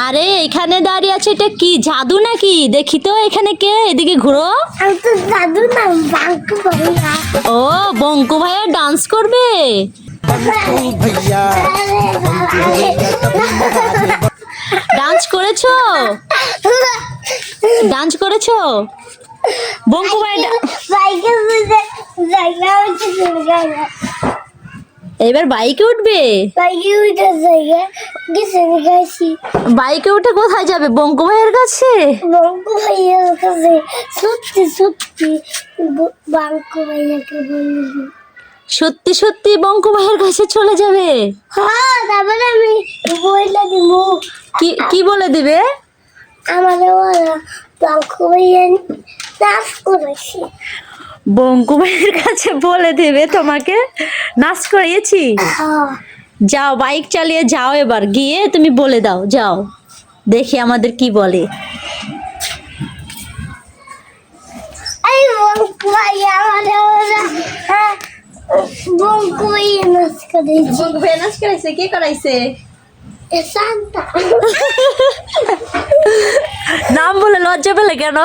আরে এখানে দাঁড়িয়ে আছে, এটা কি জাদু নাকি? দেখি তো এখানে কে, এদিকে ঘুরো। আমি তো দাদু না, বাঙ্কু ভাইয়া। ও বঙ্কু ভাইয়া ডান্স করবে। ডান্স করেছো? ডান্স করেছো? বঙ্কু ভাই বাইকে বুঝে জায়গা হচ্ছে জায়গা। এবার বাইকে উঠবে। বাইকে উঠে জায়গা গেছে গেছি। বাইকে উঠে কোথায় যাবে? বঙ্কু ভাইয়ের কাছে? বাঙ্কু ভাইয়ার কাছে। সত্যি সত্যি বাঙ্কু ভাইয়াকে বলবি। সত্যি সত্যি বঙ্কু ভাইয়ের কাছে চলে যাবে? হ্যাঁ, তারপরে আমি বইটা দিব। কি কি বলে দিবে? আমাদের ওরা বাঙ্কু ভাইয়া নাচ করেছি। বঙ্কু ভাইয়ের কাছে বলে দেবে তোমাকে নাচ করিয়েছি। হ্যাঁ, যাও বাইক চালিয়ে যাও, এবার গিয়ে তুমি বলে দাও, যাও দেখি আমাদের কি বলে। এই বাঙ্কু ভাইয়া আমাদের ওরা বাঙ্কু ভাইয়া নাচ করেছি। বঙ্কু ভাই নাচ করাইছে? কে করাইছে? শান্তা। নাম বলে লজ্জা পেলে কেন?